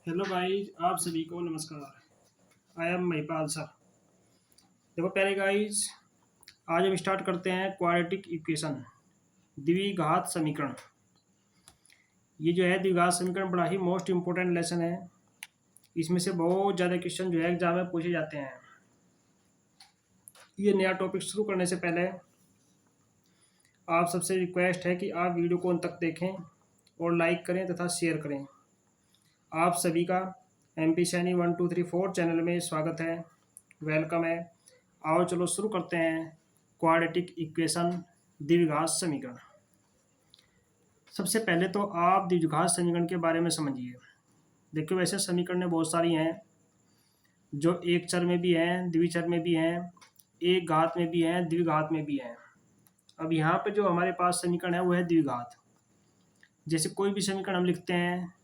Hello guys, आप सभी को नमस्कार। I am Mahipal sir. देखो प्यारे गाइस, आज हम स्टार्ट करते हैं क्वाड्रेटिक इक्वेशन, द्विघात समीकरण। ये जो है द्विघात समीकरण बड़ा ही मोस्ट इम्पोर्टेंट लेसन है। इसमें से बहुत ज़्यादा क्वेश्चन जो है एग्जाम में पूछे जाते हैं। ये नया टॉपिक शुरू करने से पहले आप सबसे रिक्वेस्ट है कि आप वीडियो को अंत तक देखें और लाइक करें तथा शेयर करें। आप सभी का MP सैनी 1 2 3 4 चैनल में स्वागत है, वेलकम है। आओ चलो शुरू करते हैं क्वाड्रेटिक इक्वेशन, द्विघात समीकरण। सबसे पहले तो आप द्विघात समीकरण के बारे में समझिए। देखिए, वैसे समीकरण बहुत सारी हैं, जो एक चर में भी हैं, द्विचर में भी हैं, एक घात में भी हैं, द्विघात में भी हैं। अब यहाँ पे जो हमारे पास समीकरण है वो है द्विघात। जैसे कोई भी समीकरण हम लिखते हैं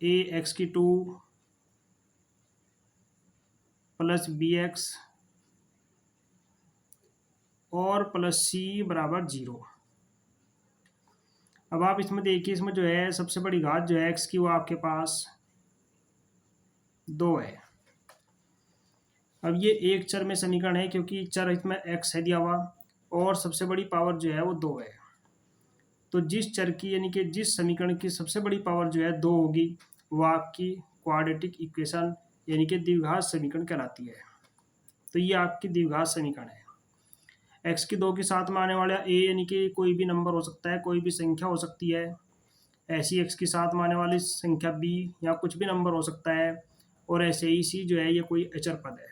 ax2 प्लस bx और प्लस c बराबर 0। अब आप इसमें देखिए, इसमें जो है सबसे बड़ी घात जो है x की वो आपके पास 2 है। अब ये एक चर में समीकरण है क्योंकि चर इसमें x है दिया हुआ और सबसे बड़ी पावर जो है वो 2 है। तो जिस चर की यानी कि जिस समीकरण की सबसे बड़ी पावर जो है 2 होगी वो आपकी क्वाड्रेटिक इक्वेशन यानी कि द्विघात समीकरण कहलाती है। तो ये आपकी द्विघात समीकरण है। x की 2 के साथ में आने वाला a यानी कि कोई भी नंबर हो सकता है, कोई भी संख्या हो सकती है। ऐसी x के साथ में आने वाली संख्या b या कुछ भी नंबर हो सकता है। और ऐसे ही c जो है ये कोई अचर पद है।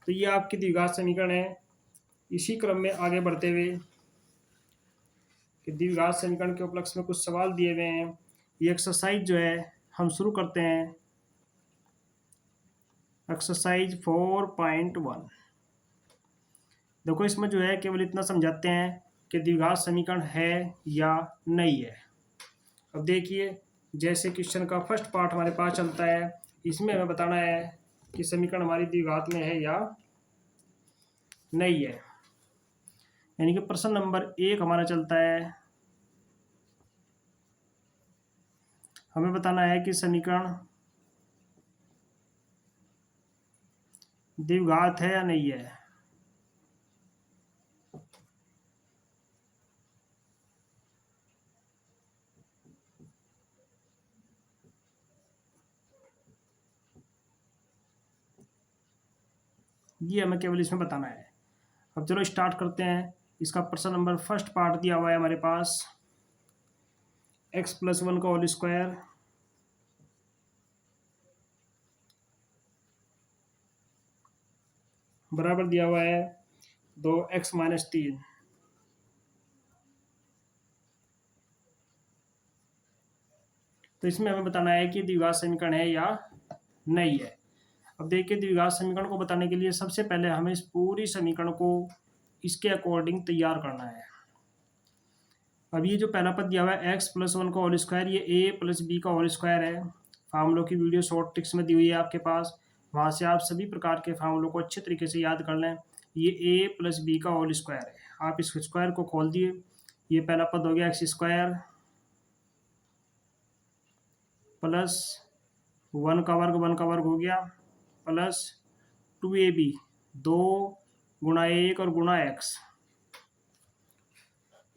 तो ये आपकी द्विघात समीकरण है। इसी क्रम में आगे बढ़ते हुए कि द्विघात समीकरण के उपलक्ष्य में कुछ सवाल दिए हुए हैं। ये एक्सरसाइज जो है हम शुरू करते हैं। एक्सरसाइज 4.1। देखो, इसमें जो है केवल इतना समझाते हैं कि द्विघात समीकरण है या नहीं है। अब देखिए, जैसे क्वेश्चन का फर्स्ट पार्ट हमारे पास चलता है, इसमें हमें बताना है कि समीकरण हमारी द्विघात में है या नहीं है। यानी कि प्रश्न नंबर 1 हमारा चलता है, हमें बताना है कि समीकरण द्विघात है या नहीं है। ये हमें केवल इसमें बताना है। अब चलो स्टार्ट करते हैं। इसका प्रश्न नंबर फर्स्ट पार्ट दिया हुआ है हमारे पास, x+1 का होल स्क्वायर बराबर दिया हुआ है 2x-3। तो इसमें हमें बताना है कि द्विघात समीकरण है या नहीं है। अब देखिए, द्विघात समीकरण को बताने के लिए सबसे पहले हमें इस पूरी समीकरण को इसके अकॉर्डिंग तैयार करना है। अब ये जो पहला पद दिया हुआ है x+1 का होल स्क्वायर, ये a+b का होल स्क्वायर है। फार्मूलों की वीडियो शॉर्ट ट्रिक्स में दी हुई है आपके पास, वहाँ से आप सभी प्रकार के फार्मूलों को अच्छे तरीके से याद कर लें। ये a+b का होल स्क्वायर है। आप इस स्क्वायर को खोल दिए, ये पहला पद हो गया x² प्लस 1 का वर्ग हो गया प्लस 2ab 2 गुणा 1 और गुणा x,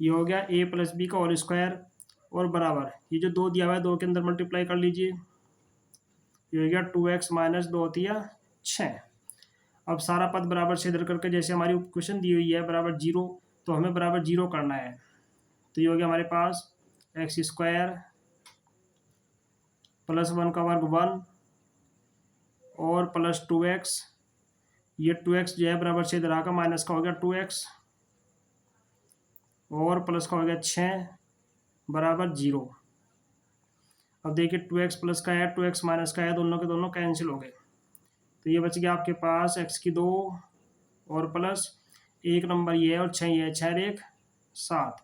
ये हो गया a+b का होल स्क्वायर और बराबर ये जो 2 दिया हुआ है 2 के अंदर मल्टीप्लाई कर लीजिए, ये हो गया 2x माइनस 2 होती है 6। अब सारा पद बराबर से इधर करके जैसे हमारी क्वेश्चन दी हुई है बराबर 0, तो हमें बराबर 0 करना है। तो ये हो गया हमारे पास x² प्लस 1 का वर्ग 1 और प्लस 2x, ये 2x जो है बराबर से इधर आकर माइनस का हो गया 2x और प्लस का हो गया 6 बराबर 0। अब देखिए 2x प्लस का है 2x माइनस का है, दोनों के दोनों कैंसिल हो गए। तो ये बच गया आपके पास x की 2 और प्लस 1 नंबर ये है और 6 ये है, 6 और 1 7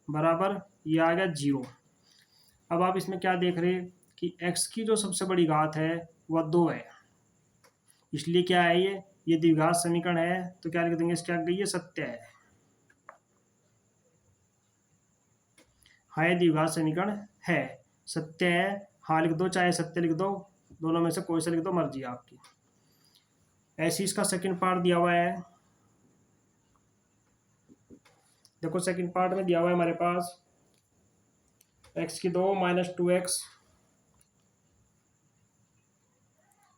बराबर ये आ गया 0। अब आप इसमें क्या देख रहे हैं कि x की जो सबसे बड़ी घात है वह 2 है, इसलिए क्या है ये द्विघात समीकरण है। तो क्या लिख देंगे इसके आगे, ये सत्य है। हाँ, ये द्विघात समीकरण है, सत्य है। हाँ लिख दो, चाहे सत्य लिख दो, दोनों में से कोई सा लिख दो, मर्जी है आपकी। ऐसे इसका सेकंड पार्ट दिया हुआ है। देखो सेकंड पार्ट में दिया हुआ है हमारे पास एक्स की 2 माइनस 2x,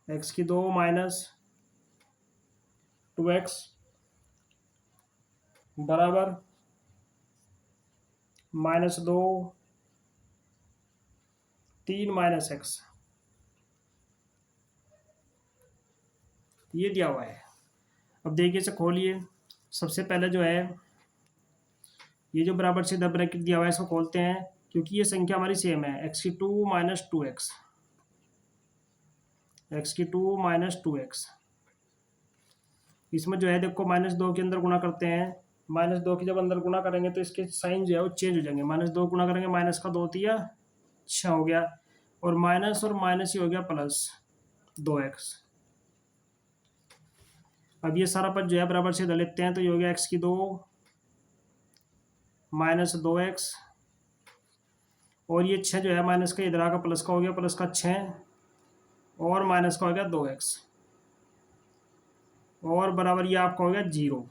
एक्स की 2 माइनस 2x बराबर -2 3 माइनस x, ये दिया हुआ है। अब देखिए इसे खोलिए। सबसे पहले जो है ये जो बराबर से द ब्रैकेट दिया हुआ है इसको खोलते हैं, क्योंकि ये संख्या हमारी सेम है, एक्स की 2 माइनस 2x, एक्स की 2 माइनस 2x। इसमें जो है देखो -2 के अंदर गुणा करते हैं, -2 की जब अंदर गुणा करेंगे तो इसके साइन जो है वो चेंज हो जाएंगे। -2 गुणा करेंगे, माइनस का 2 तिया 6 हो गया, और माइनस ही हो गया प्लस 2x। अब ये सारा पद जो है बराबर से इधर लेते हैं, तो ये हो गया एक्स की 2 माइनस 2x, और ये 6 जो है माइनस का इधर आकर प्लस का हो गया, प्लस का 6, और माइनस का हो गया 2x, और बराबर ये आपका हो गया 0।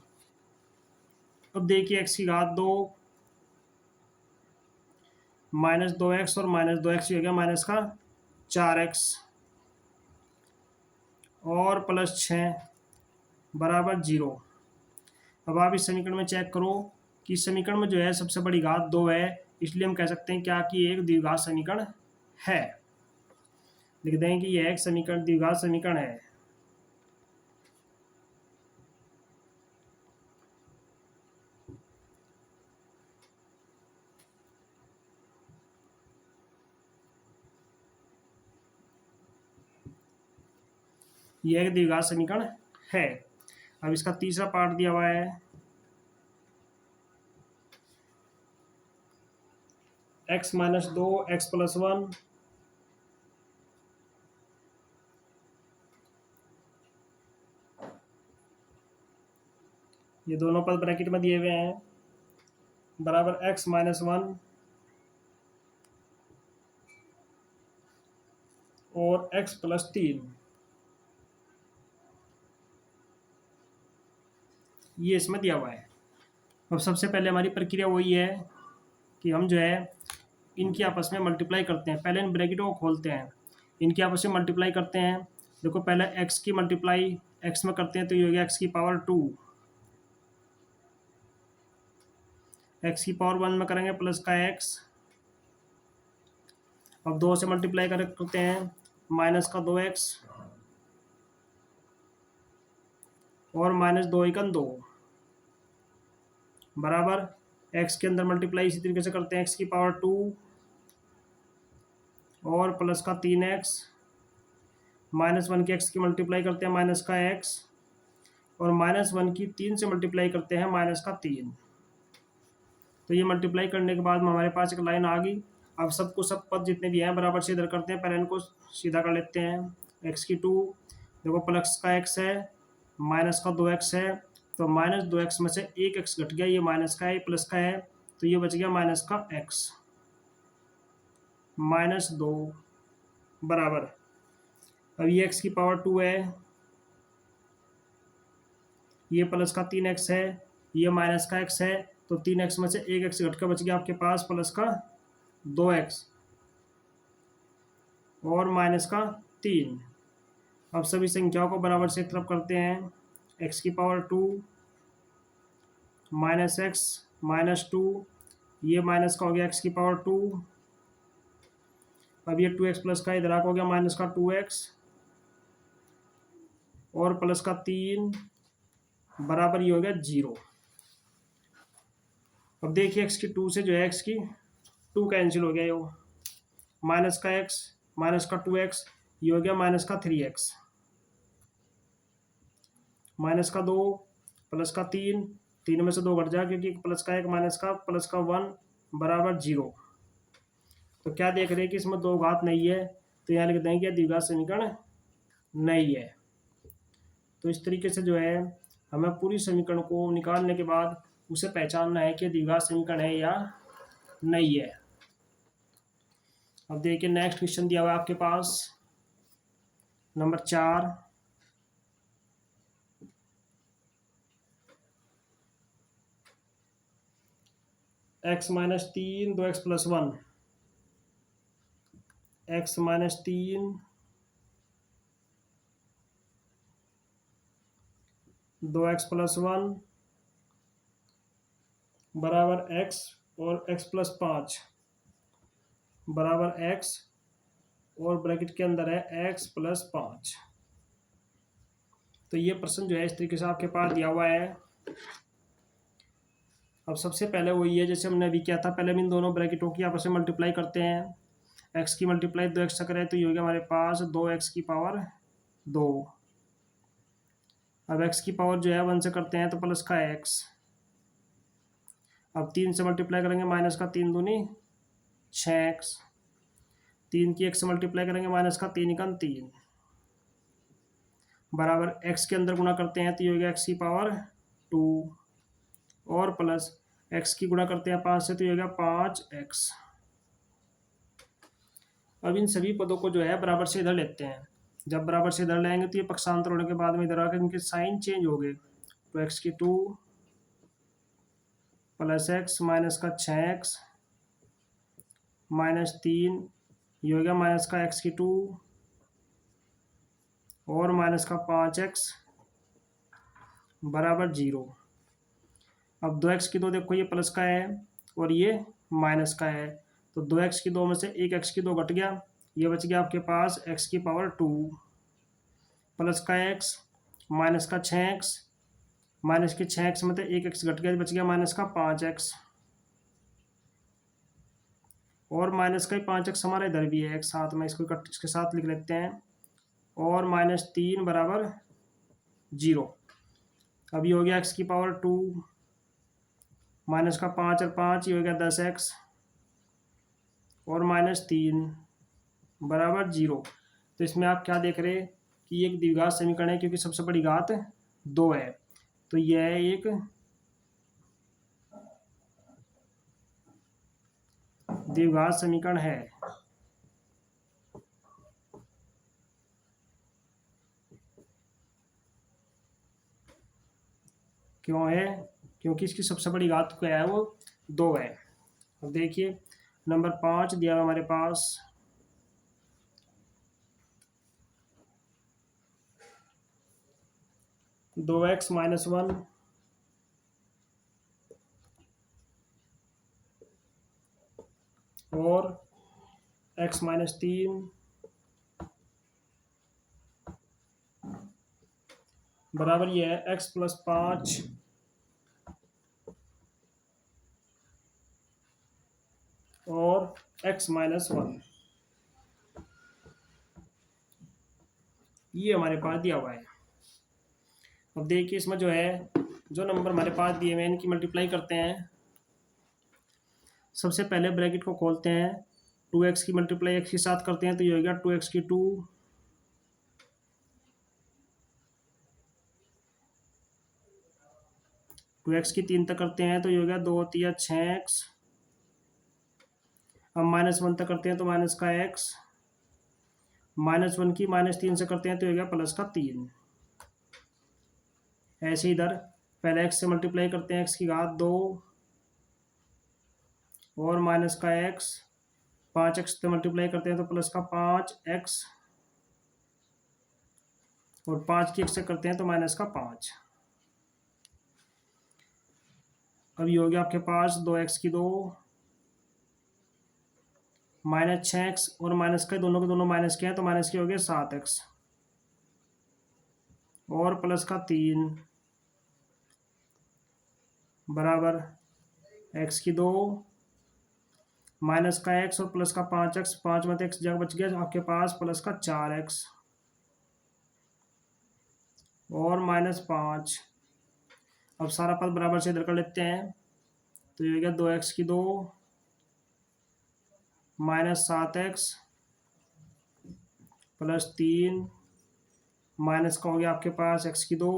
अब देखिए एक्स की घात 2 -2x, और -2x हो गया माइनस का 4x, और प्लस 6 बराबर 0। अब आप इस समीकरण में चेक करो कि इस समीकरण में जो है सबसे बड़ी घात 2 है, इसलिए हम कह सकते हैं क्या कि एक द्विघात समीकरण है। लिख दें कि यह एक समीकरण द्विघात समीकरण है। यह एक द्विघात समीकरण है। अब इसका तीसरा पार्ट दिया हुआ है, x माइनस 2 x प्लस 1, ये दोनों पद ब्रैकेट में दिए हुए हैं, बराबर x माइनस 1 और x प्लस 3, ये इसमें दिया हुआ है। अब सबसे पहले हमारी प्रक्रिया वही है कि हम जो है इनकी आपस में मल्टीप्लाई करते हैं। पहले इन ब्रैकेटों को खोलते हैं, इनकी आपस में मल्टीप्लाई करते हैं। देखो पहले x की मल्टीप्लाई x में करते हैं, तो ये हो गया x की पावर 2, x की पावर 1 में करेंगे प्लस का x। अब 2 से मल्टीप्लाई करते हैं, माइनस का 2x, और -2 बराबर x के अंदर मल्टीप्लाई इसी तरीके से करते हैं, x की पावर 2 और प्लस का 3x, -1 की x की मल्टीप्लाई करते हैं, माइनस का x, और -1 की 3 से मल्टीप्लाई करते हैं, माइनस का 3। तो ये मल्टीप्लाई करने के बाद हमारे पास एक लाइन आ गई। अब सबको सब पद जितने भी हैं बराबर से इधर करते हैं, पहले इनको सीधा कर लेते हैं। x की 2 देखो प्लस का x है, माइनस का 2x है, तो -2x में से एक x घट गया, ये माइनस का है, प्लस का है, तो ये बच गया माइनस का x, -2 बराबर। अब ये x की पावर 2 है, ये प्लस का 3x है, ये माइनस का x है, तो 3x में से एक x घट कर बच गया आपके पास प्लस का 2x और माइनस का 3। अब सभी संख्याओं को बराबर से एक तरफ करते हैं, x की पावर 2 माइनस x -2, ये माइनस का हो गया x की पावर 2। अब ये 2x प्लस का इधर हो गया माइनस का 2x और प्लस का 3 बराबर ये हो गया 0। अब देखिए x की 2 से जो है x की 2 कैंसिल हो गया, ये माइनस का x माइनस का 2x, ये हो गया माइनस का 3x, माइनस का 2 प्लस का 3, 3 में से 2 घट जाएगा क्योंकि प्लस का 1 माइनस का प्लस का 1 बराबर 0। तो क्या देख रहे हैं कि इसमें 2 घात नहीं है, तो यहाँ लिख देंगे द्विघात समीकरण नहीं है। तो इस तरीके से जो है हमें पूरी समीकरण को निकालने के बाद उसे पहचानना है कि द्विघात समीकरण है या नहीं है। अब देखिए नेक्स्ट क्वेश्चन दिया हुआ है आपके पास number 4। x-3 2x+1, x-3 2x+1 बराबर x और x+5 बराबर x और ब्रैकेट के अंदर है x+5। तो ये प्रश्न जो है इस तरीके से आपके पास दिया हुआ है। अब सबसे पहले वही है जैसे हमने अभी किया था, पहले हम इन दोनों ब्रैकेटों की आपस में मल्टीप्लाई करते हैं। x की मल्टीप्लाई 2x से करें तो ये हो गया हमारे पास 2x की पावर 2। अब x की पावर जो है 1 से करते हैं तो प्लस का x। अब 3 से मल्टीप्लाई करेंगे माइनस का 3 दूनी 6x। 3 की 1 से मल्टीप्लाई करेंगे माइनस का 3 एकम 3 बराबर x के अंदर गुणा करते हैं तो ये हो गया x की पावर 2 और प्लस x की गुणा करते हैं 5 से तो ये हो गया 5x। अब इन सभी पदों को जो है बराबर से इधर लेते हैं। जब बराबर से इधर लाएंगे तो ये पक्षांतर होने के बाद में इधर आकर इनके साइन चेंज हो गए। तो x की 2 प्लस x माइनस का 6x माइनस 3 ये हो गया माइनस का x की 2 और माइनस का 5x बराबर 0। अब 2x की 2 देखो ये प्लस का है और ये माइनस का है, तो 2x की 2 में से एक x की 2 घट गया, ये बच गया आपके पास x की पावर 2 प्लस का x माइनस का 6x माइनस के 6x में तो एक x घट गया, बच गया माइनस का 5x और माइनस का 5x हमारा इधर भी है एक साथ में, इसको इसके साथ लिख लेते हैं और -3 बराबर 0। अब ये हो गया x की पावर 2 माइनस का 5 और 5 ये हो गया 10x और -3 बराबर 0। तो इसमें आप क्या देख रहे हैं कि एक द्विघात समीकरण है क्योंकि सबसे बड़ी घात 2 है, तो यह एक द्विघात समीकरण है। क्यों है? क्योंकि इसकी सबसे बड़ी घात क्या है वो 2 है। अब देखिए नंबर 5 दिया हुआ हमारे पास 2x - 1 और x - 3 बराबर ये है x + 5 और x - 1। ये हमारे पास दिया हुआ है। अब देखिए इसमें जो है जो नंबर हमारे पास दिए हुए हैं इनकी मल्टीप्लाई करते हैं। सबसे पहले ब्रैकेट को खोलते हैं, 2x की मल्टीप्लाई x के साथ करते हैं तो ये हो गया 2x की 2 2x की 3 तक करते हैं तो ये हो गया 2 3 6x। अब -1 तक करते हैं तो माइनस का x -1 की -3 से करते हैं तो ये हो गया प्लस का 3। ऐसे इधर पहले x से मल्टीप्लाई करते हैं x की घात 2 और माइनस का x 5x से मल्टीप्लाई करते हैं तो प्लस का 5x और 5 की 1 से करते हैं तो माइनस का 5। अब ये हो गया आपके पास 2x की 2 -6x और माइनस के दोनों माइनस के हैं तो माइनस के हो गए 7x और प्लस का 3 बराबर x की 2 माइनस का x और प्लस का 5x, 5 में तो x जगह बच गया आपके पास प्लस का 4x और -5। अब सारा पद बराबर से इधर कर लेते हैं तो ये हो गया 2x की 2 -7x प्लस 3 माइनस का हो गया आपके पास x की 2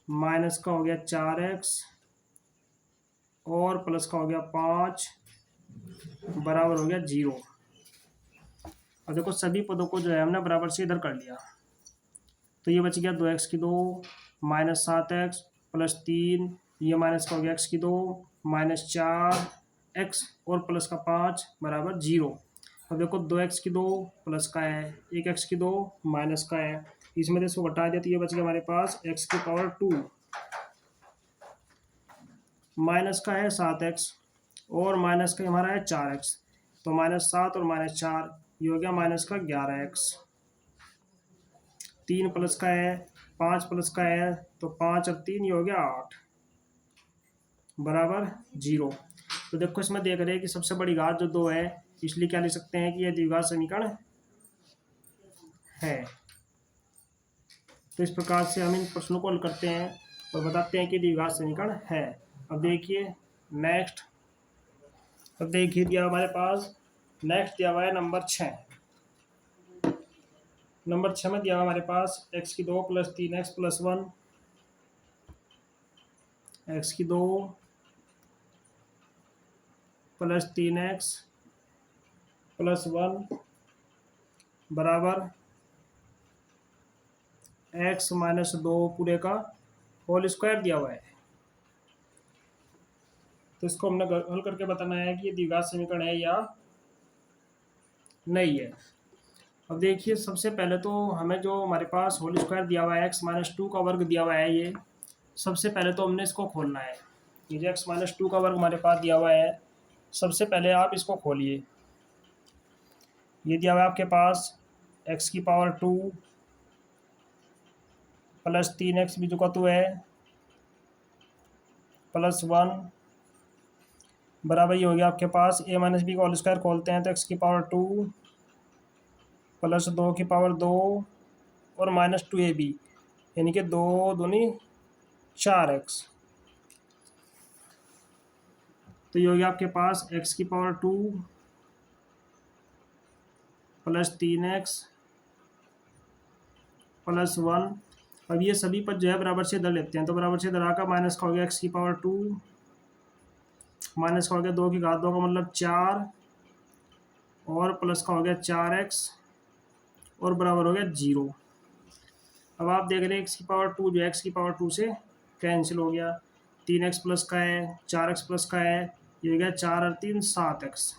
माइनस का हो गया 4x और प्लस का हो गया 5 बराबर हो गया 0। और देखो सभी पदों को जो है हमने बराबर से इधर कर लिया, तो ये बच गया 2x की 2 माइनस 7x प्लस 3, ये माइनस का हो गया x की 2 माइनस 4x और प्लस का 5 बराबर 0। अब देखो 2x की 2 प्लस का है, एक x की 2 माइनस का है, इसमें से इसको घटा दिया तो ये बच गया हमारे पास x⁴ माइनस का है 7x और माइनस का हमारा है 4x, तो -7 और -4 ये हो गया माइनस का 11x। 3 प्लस का है, 5 प्लस का है, तो 5 और 3 ये हो गया 8 बराबर 0। तो देखो इसमें देख रहे हैं कि सबसे बड़ी घात जो 2 है, इसलिए क्या लिख सकते हैं कि यह द्विघात समीकरण है। तो इस प्रकार से हम इन प्रश्नों को हल करते हैं और बताते हैं कि द्विघात समीकरण है। अब देखिए नेक्स्ट, अब देखिए दिया हमारे पास नेक्स्ट दिया हुआ है नंबर 6। नंबर 6 में दिया हुआ हमारे पास x⁴ plus 3x plus 1, x⁴ plus 3x plus 1 बराबर x माइनस 2 पूरे का होल स्क्वायर दिया हुआ है। तो इसको हमने हल करके बताना है कि ये द्विघात समीकरण है या नहीं है। अब देखिए सबसे पहले तो हमें जो हमारे पास होल स्क्वायर दिया हुआ है x-2 का वर्ग दिया हुआ है, ये सबसे पहले तो हमने इसको खोलना है। ये जो x-2 का वर्ग हमारे पास दिया हुआ है, सबसे पहले आप इसको खोलिए। ये दिया हुआ है आपके पास x⁴ प्लस 3x भी जो का तो है प्लस 1 बराबर ये हो गया आपके पास a माइनस बी का होल स्क्वायर खोलते हैं तो x⁴ प्लस 2 और -2ab यानी कि 2 दूनी 4x। तो ये हो गया आपके पास x⁴ प्लस 3x प्लस 1। अब ये सभी पद जो है बराबर से इधर लेते हैं, तो बराबर से इधर आकर माइनस का हो गया x⁴ माइनस का हो गया 2 का मतलब 4 और प्लस का हो गया 4x और बराबर हो गया 0। अब आप देख रहे हैं x⁴ जो x⁴ से कैंसिल हो गया, 3x प्लस का है 4x प्लस का है, ये हो गया 4 और 3 7x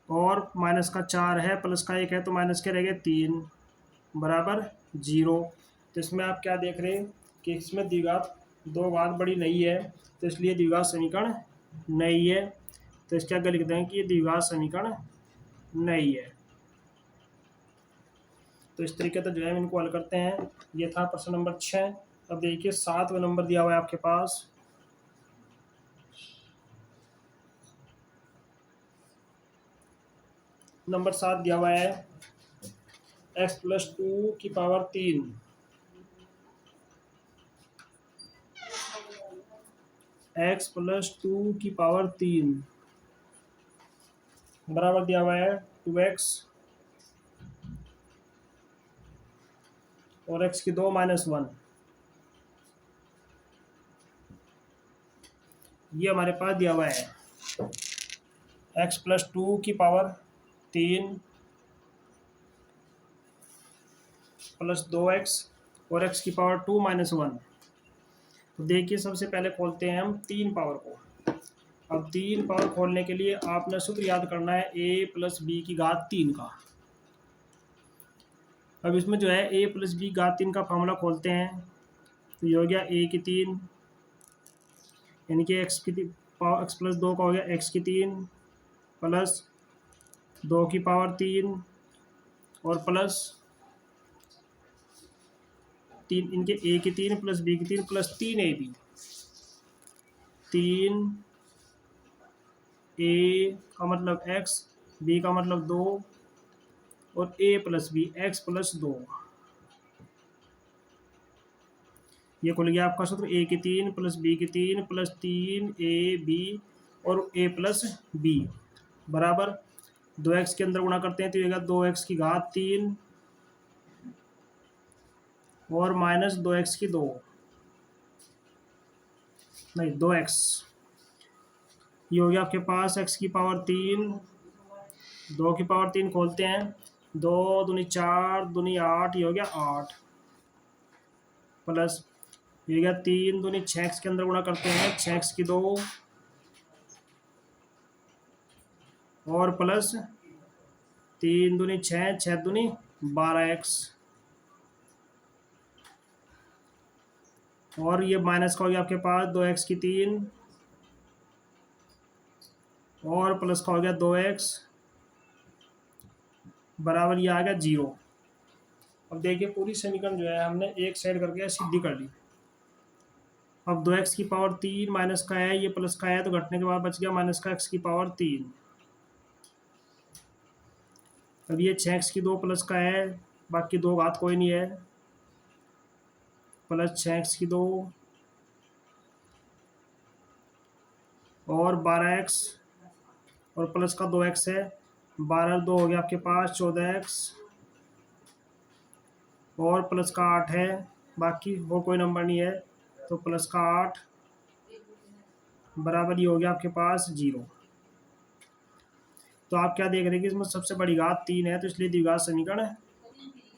और माइनस का 4 है प्लस का 1 है तो माइनस के रह गए 3 बराबर 0। तो इसमें आप क्या देख रहे हैं कि इसमें द्विघात 2 घात बड़ी नहीं है, तो इसलिए द्विघात समीकरण नहीं है। तो इसके आगे लिख दें कि ये द्विघात समीकरण नहीं है। तो इस तरीके से जो है इनको हल करते हैं। ये था प्रश्न नंबर 6। अब देखिए 7वां नंबर दिया हुआ है आपके पास। नंबर 7 दिया हुआ है x+2 की पावर 3 x+2 की पावर 3 बराबर दिया हुआ है 2x और x⁴ माइनस 1। ये हमारे पास दिया हुआ है x+2 की पावर 3 प्लस 2x और x⁴ माइनस 1। तो देखिए सबसे पहले खोलते हैं हम 3 पावर को। अब 3 पावर खोलने के लिए आपने सूत्र याद करना है a प्लस बी की घात 3 का। अब इसमें जो है a प्लस बी घात 3 का फॉर्मूला खोलते हैं, तो ये हो गया a⁴ यानी कि x+2 का हो गया x⁴ प्लस 2 की पावर 3 और प्लस 3 इनके a⁴ plus b⁴ plus 3ab। 3 a का मतलब x, b का मतलब 2 और a plus b x plus 2। ये खुल गया आपका सूत्र a⁴ plus b⁴ plus 3ab और a प्लस b बराबर 2x के अंदर गुणा करते हैं तो ये 2x की घात 3 और माइनस 2x⁴ नहीं 2x। ये हो गया आपके पास x की पावर 3, 2 की पावर 3 खोलते हैं, 2 दूनी 4 दूनी 8, ये हो गया 8 प्लस ये हो गया 3 दूनी 6 के अंदर गुणा करते हैं, 6 की 2 और प्लस 3 दूनी 6, 6 दूनी 12x और ये माइनस का हो गया आपके पास 2x की 3 और प्लस का हो गया 2x बराबर ये आ गया 0। अब देखिए पूरी समीकरण जो है हमने एक साइड करके सीधी कर ली। अब 2x की पावर 3 माइनस का है, ये प्लस का है, तो घटने के बाद बच गया माइनस का x की पावर 3। अब ये 6x की 2 प्लस का है, बाकी दो घात कोई नहीं है, प्लस 6x की 2 और 12x और प्लस का 2x है, 12 2 हो गया आपके पास 14x और प्लस का 8 है, बाकी और कोई नंबर नहीं है, तो प्लस का 8 बराबर ये हो गया आपके पास 0। तो आप क्या देख रहे हैं कि इसमें सबसे बड़ी घात 3 है, तो इसलिए द्विघात समीकरण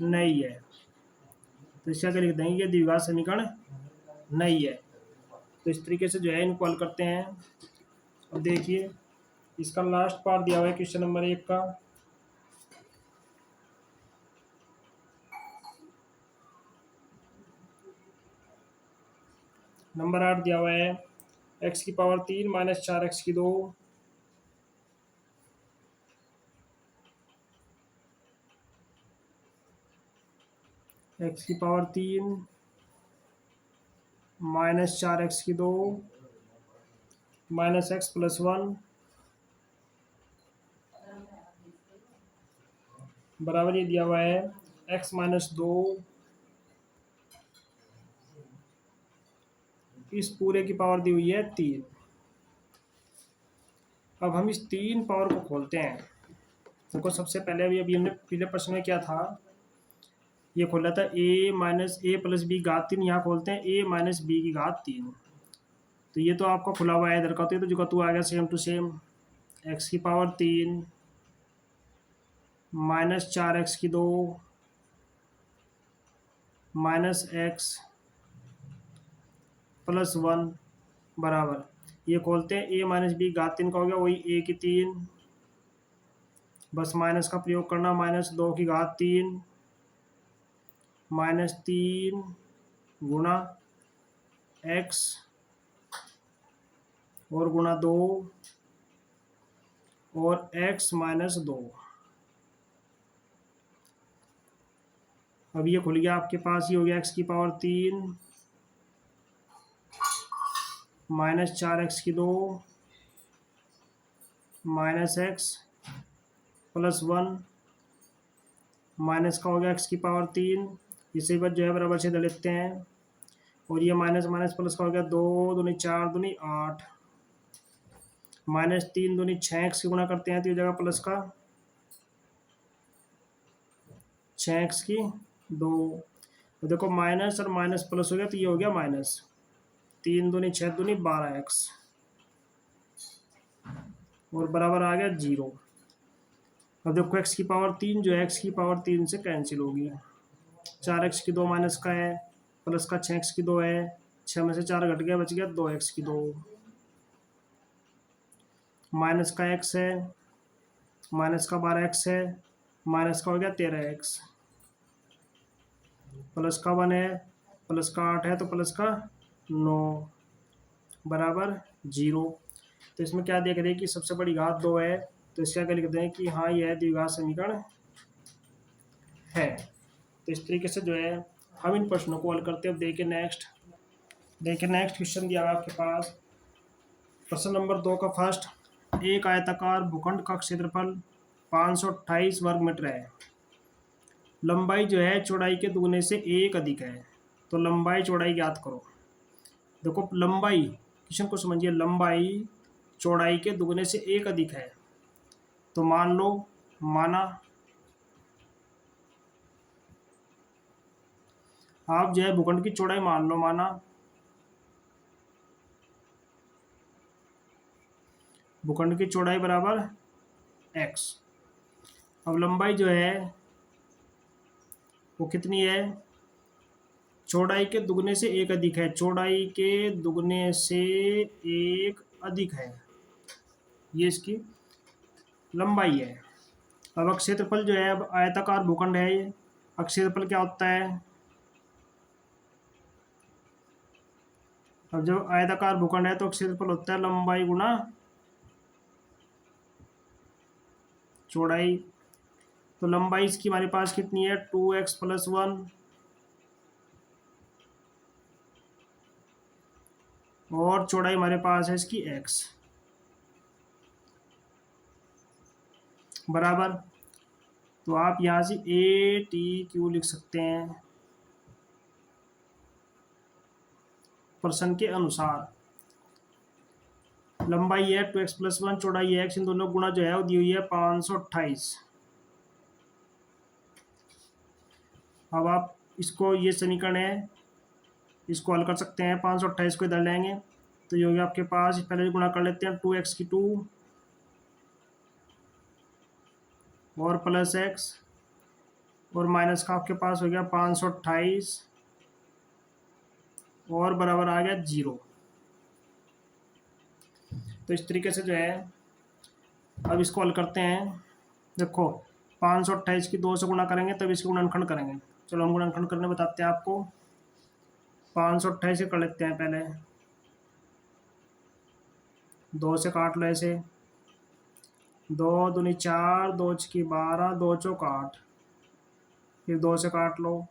नहीं है। तो इसका क्या लिख देंगे, ये द्विघात समीकरण नहीं है। तो इस तरीके से जो है इनको हल करते हैं। अब देखिए इसका लास्ट पार्ट दिया हुआ है क्वेश्चन नंबर 1 का। नंबर 8 दिया हुआ है x की पावर 3 माइनस 4x की 2 x की पावर 3 माइनस 4x की 2 माइनस x प्लस 1 बराबर ये दिया हुआ है x माइनस 2 इस पूरे की पावर दी हुई है 3। अब हम इस 3 पावर को खोलते हैं। देखो सबसे पहले अभी हमने पिछले प्रश्न में क्या था, ये खोला था a minus a plus b घात 3, यहाँ खोलते हैं a माइनस बी की घात 3। तो ये तो आपका खुला हुआ है इधर का, तो जो का तू आ गया सेम टू सेम, x की पावर 3 माइनस 4x की 2 माइनस x प्लस 1 बराबर ये खोलते हैं a माइनस बी घात 3 का हो गया वही a की 3, बस माइनस का प्रयोग करना, माइनस 2 की घात 3 माइनस 3 गुणा x और गुणा 2 और x माइनस 2। अब ये खुल गया आपके पास, ये हो गया x की पावर 3 माइनस 4x की 2 माइनस x प्लस 1 माइनस का हो गया x की पावर 3, इसे बस जो है बराबर से इधर लिखते हैं, और ये माइनस माइनस प्लस का हो गया 2 दूनी 4 दूनी 8 माइनस 3 दूनी 6x की गुणा करते हैं, तो ये जगह प्लस का 6x की 2, तो देखो माइनस और माइनस प्लस हो गया, तो ये हो गया माइनस 3 दूनी 6 दूनी 12x और बराबर आ गया 0। अब देखो x की पावर 3 जो है x की पावर 3 से कैंसिल होगी, 4x की 2 माइनस का है, प्लस का 6x की 2 है, 6 में से 4 घट गया, बच गया 2x की 2, माइनस का x है, माइनस का 12x है, माइनस का हो गया 13x, प्लस का 1 है, प्लस का 8 है, तो प्लस का 9 बराबर 0। तो इसमें क्या देख रहे हैं कि सबसे बड़ी घात 2 है, तो इसका क्या लिखते हैं कि हाँ यह द्विघात समीकरण है। तो इस तरीके से जो है हम इन प्रश्नों को हल करते हैं। देखिए नेक्स्ट क्वेश्चन दिया हुआ आपके पास, प्रश्न नंबर 2 का फर्स्ट, एक आयताकार भूखंड का क्षेत्रफल 528 वर्ग मीटर है, लंबाई जो है चौड़ाई के दुगने से 1 अधिक है, तो लंबाई चौड़ाई ज्ञात करो। देखो लंबाई, क्वेश्चन को समझिए, लंबाई चौड़ाई के दुगने से 1 अधिक है, तो मान लो, माना आप जो है भूखंड की चौड़ाई मान लो, माना भूखंड की चौड़ाई बराबर x। अब लंबाई जो है वो कितनी है, चौड़ाई के दुगने से एक अधिक है, चौड़ाई के दुगने से एक अधिक है, ये इसकी लंबाई है। अब क्षेत्रफल जो है, अब आयताकार भूखंड है ये, अब क्षेत्रफल क्या होता है, अब जब आयताकार भूखंड है तो क्षेत्रफल होता है लंबाई गुना चौड़ाई। तो लंबाई इसकी हमारे पास कितनी है, 2x+1, और चौड़ाई हमारे पास है इसकी x बराबर। तो आप यहाँ से ATQ लिख सकते हैं प्रश्न के अनुसार। लंबाई है 2x+1, चौड़ाई है x, इन दोनों गुणा जो है वो दी हुई है 528। अब आप इसको, ये समीकरण है, इसको हल कर सकते हैं। 528 को इधर लेंगे तो ये हो गया आपके पास, पहले गुणा कर लेते हैं, 2x की 2 और प्लस x और माइनस का आपके पास हो गया 528 और बराबर आ गया 0। तो इस तरीके से जो है अब इसको हल करते हैं। देखो 528 की 2 से गुणा करेंगे तब इसको गुणनखंड करेंगे। चलो हम गुणनखंड करने बताते हैं आपको। 528 से कर लेते हैं पहले, 2 से काट लो ऐसे, 2 दूनी 4, 2 छकी 12, 2 चौक 8, फिर 2 से काट लो,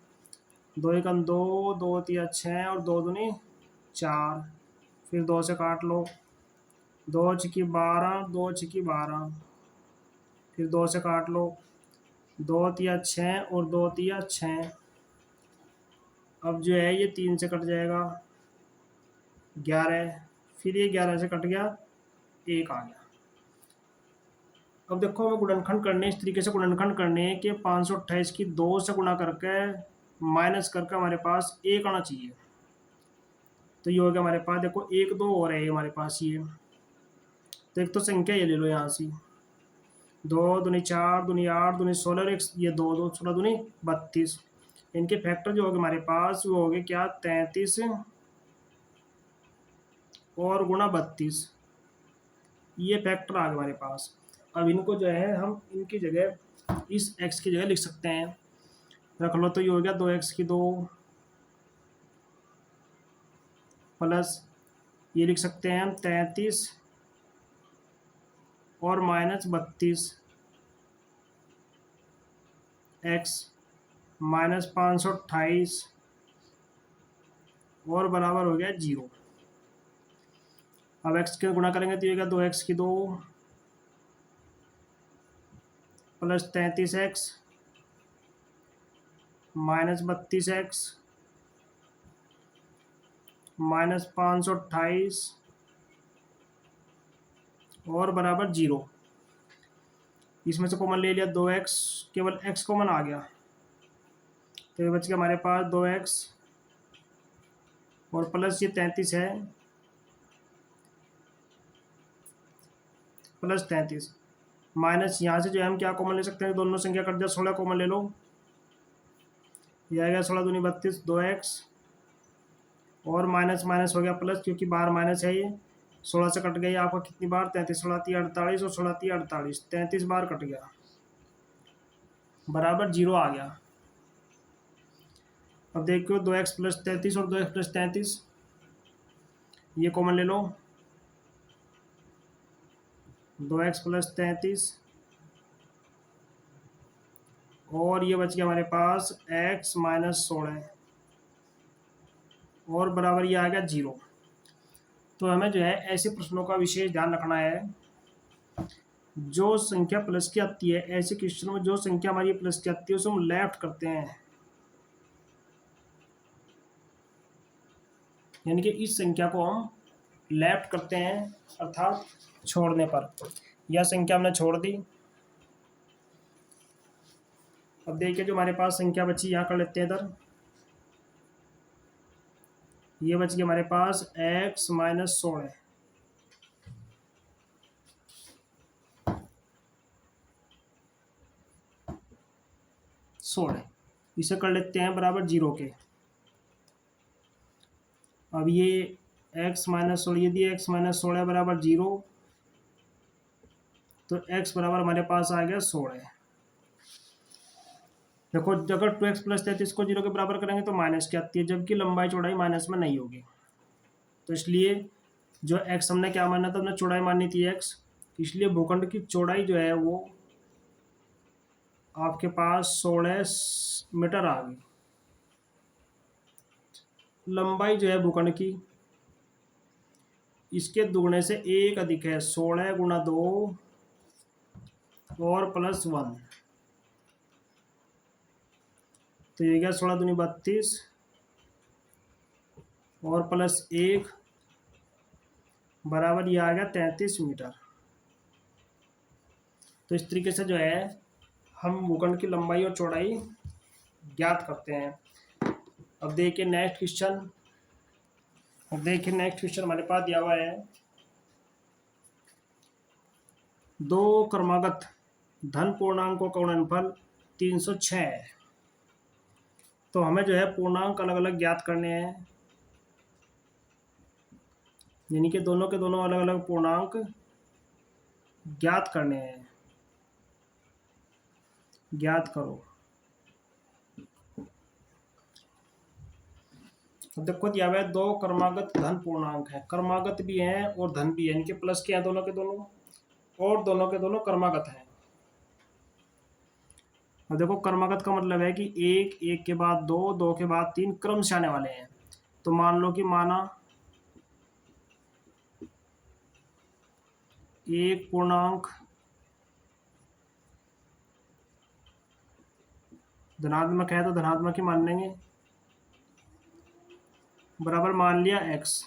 2 एकम 2, 2 तिया 6 और 2 दूनी 4, फिर 2 से काट लो, 2 छकी 12, 2 छकी 12, फिर 2 से काट लो, 2 तिया 6 और 2 तिया 6। अब जो है ये 3 से कट जाएगा 11, फिर ये 11 से कट गया 1 आ गया। अब देखो हमें गुणनखंड करने, इस तरीके से गुणनखंड करने कि 528 की 2 से गुणा करके माइनस करके हमारे पास 1 आना चाहिए। तो ये हो गया हमारे पास, देखो 1 2 और है हमारे पास ये। तो एक तो संख्या ये ले लो यहाँ से, 2 दूनी 4, दूनी 8, दूनी 16 और एक ये 2 2 16 दूनी 32। इनके फैक्टर जो हो गए हमारे पास वो हो गए क्या, 33 और गुणा 32, ये फैक्टर आ गए हमारे पास। अब इनको जो है हम इनकी जगह इस x की जगह लिख सकते हैं, रख लो। तो ये हो गया 2x की 2 प्लस ये लिख सकते हैं हम 33 और माइनस 32 x माइनस 528 और बराबर हो गया 0। अब x के गुणा करेंगे तो ये होगा 2x की 2 plus 33x minus 32x minus 528 और बराबर 0। इसमें से कॉमन ले लिया 2x, केवल x कॉमन आ गया तो ये बच गया हमारे पास 2x और प्लस ये 33 है, प्लस 33 माइनस यहाँ से जो है हम क्या कॉमन ले सकते हैं, दोनों संख्या कट जाए, 16 कॉमन ले लो, ये आएगा 16 दूनी 32, 2x और माइनस माइनस हो गया प्लस, क्योंकि बाहर माइनस है ये। 16 से कट गई आपका कितनी बार, 33, 16 × 48 और 16 × 48, 33 बार कट गया, बराबर 0 आ गया। अब देखो 2x प्लस 33 और 2x प्लस 33 ये कॉमन ले लो, 2x प्लस 33 और ये बच गया हमारे पास x माइनस 16 और बराबर ये आ गया 0। तो हमें जो है ऐसे प्रश्नों का विशेष ध्यान रखना है, जो संख्या प्लस की आती है, ऐसे क्वेश्चन में जो संख्या हमारी प्लस की आती है उसे हम लेफ्ट करते हैं, यानी कि इस संख्या को हम लेफ्ट करते हैं, अर्थात छोड़ने पर। यह संख्या हमने छोड़ दी। अब देखिए जो हमारे पास संख्या बची, यहाँ कर लेते हैं इधर, ये बच गया हमारे पास x माइनस 16। 16। इसे कर लेते हैं बराबर 0 के। अब ये x माइनस 16, यदि x माइनस 16 बराबर 0 तो x बराबर हमारे पास आ गया 16। देखो अगर 2x प्लस 33 को 0 के बराबर करेंगे तो माइनस की आती है, जबकि लंबाई चौड़ाई माइनस में नहीं होगी। तो इसलिए जो x हमने क्या माना था, हमने चौड़ाई मानी थी x, इसलिए भूखंड की चौड़ाई जो है वो आपके पास 16 मीटर आ गई। लंबाई जो है भूखंड की इसके दुगने से 1 अधिक है, 16 गुणा 2 और प्लस 1, तो ये गया 16 दूनी 32 और प्लस 1 बराबर ये आ गया 33 मीटर। तो इस तरीके से जो है हम भूखंड की लंबाई और चौड़ाई ज्ञात करते हैं। अब देखिए नेक्स्ट क्वेश्चन, हमारे पास दिया हुआ है, दो क्रमागत धन पूर्णांकों का गुणनफल 306 है। तो हमें जो है पूर्णांक अलग अलग ज्ञात करने हैं, यानी कि दोनों के दोनों अलग अलग पूर्णांक ज्ञात करने हैं। ज्ञात करो। देखो दिया हुआ है दो क्रमागत धन पूर्णांक है, क्रमागत भी हैं और धन भी है, यानी कि प्लस के हैं दोनों के दोनों और दोनों के दोनों क्रमागत हैं। अब देखो क्रमागत का मतलब है कि एक, एक के बाद दो, दो के बाद तीन क्रम से आने वाले हैं। तो मान लो कि माना एक पूर्णांक धनात्मक है तो धनात्मक ही मान लेंगे, बराबर मान लिया x।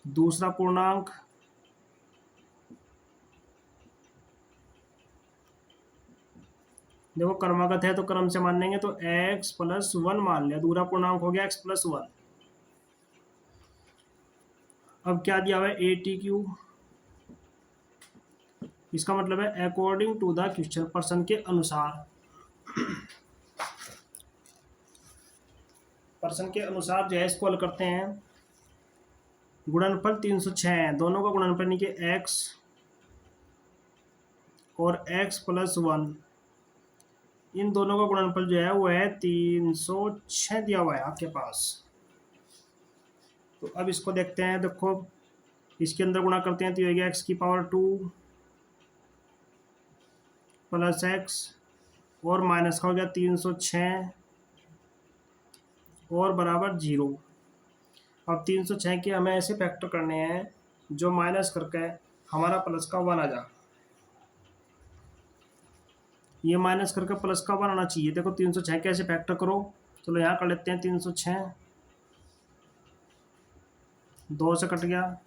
दूसरा पूर्णांक देखो क्रमागत है तो क्रम से मान लेंगे, तो x प्लस 1 मान लिया, दूसरा पूर्णांक हो गया x प्लस 1। अब क्या दिया हुआ है ATQ, इसका मतलब है अकॉर्डिंग टू द क्वेश्चन, प्रश्न के अनुसार। प्रश्न के अनुसार जो है इसको हल करते हैं। गुणनफल 306 है, दोनों का गुणनफल यानी कि x और x प्लस 1, इन दोनों का गुणनफल जो है वो है 306 दिया हुआ है आपके पास। तो अब इसको देखते हैं। देखो इसके अंदर गुणा करते हैं तो ये हो गया x की पावर 2 प्लस x और माइनस का हो गया 306 और बराबर 0। अब 306 के हमें ऐसे फैक्टर करने हैं जो माइनस करके हमारा प्लस का 1 आ जाए। ये माइनस करके प्लस का 1 आना चाहिए। देखो 306 के ऐसे फैक्टर करो, चलो यहाँ कर लेते हैं 306, 2 से कट गया,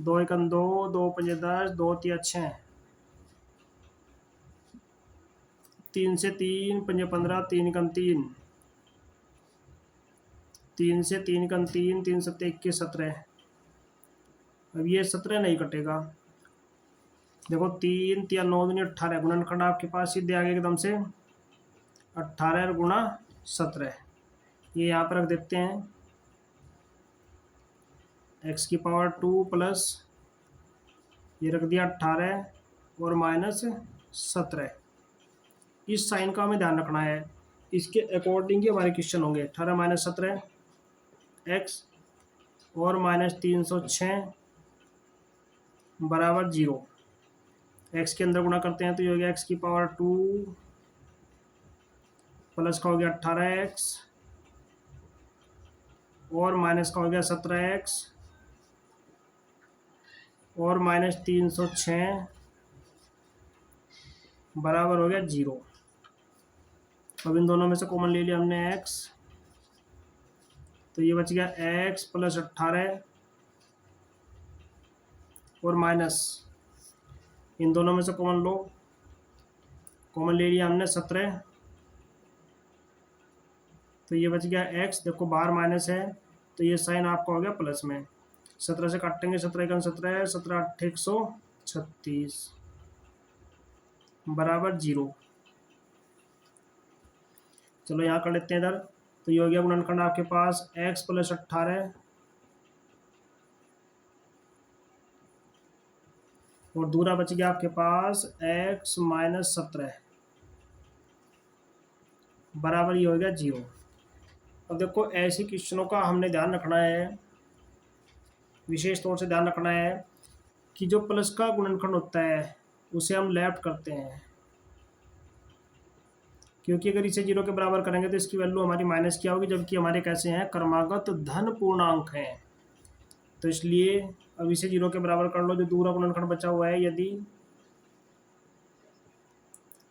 2 एकम 2, 2 पंजे 10, 2 तिया 6, 3 से 3 पंजे 15, 3 एकम 3, 3 से 3 एकम 3, 3 सत्ते 21, 17। अब ये 17 नहीं कटेगा। देखो 3 तिया 9 दूनी 18, गुणनखंड आपके पास सीधे आगे एकदम से 18 गुणा 17, ये यहाँ पर रख देते हैं। x की पावर 2 प्लस ये रख दिया 18 और माइनस 17। इस साइन का हमें ध्यान रखना है, इसके अकॉर्डिंग ही हमारे क्वेश्चन होंगे। 18 माइनस 17 x और माइनस 306 बराबर 0। x के अंदर गुणा करते हैं तो ये हो गया x की पावर 2 प्लस का हो गया 18x और माइनस का हो गया 17x और माइनस 306 बराबर हो गया 0। अब इन दोनों में से कॉमन ले लिया हमने x, तो ये बच गया x प्लस 18 और माइनस, इन दोनों में से कॉमन लो, कॉमन ले लिया हमने 17, तो ये बच गया x। देखो बाहर माइनस है तो ये साइन आपका हो गया प्लस में, 17 से काटेंगे, 17 का 17, 17 8 136 बराबर 0। चलो यहाँ कर लेते हैं इधर। तो ये हो गया गुणनखंड आपके पास x + 18 और दूसरा बच गया आपके पास x - 17 बराबर ये हो गया 0। अब देखो ऐसे क्वेश्चनों का हमने ध्यान रखना है, विशेष तौर से ध्यान रखना है कि जो प्लस का गुणनखंड होता है उसे हम लेफ्ट करते हैं, क्योंकि अगर इसे 0 के बराबर करेंगे तो इसकी वैल्यू हमारी माइनस क्या होगी, जबकि हमारे कैसे हैं क्रमागत धन पूर्णांक हैं। तो इसलिए अब इसे 0 के बराबर कर लो। जो दूसरा गुणनखंड बचा हुआ है, यदि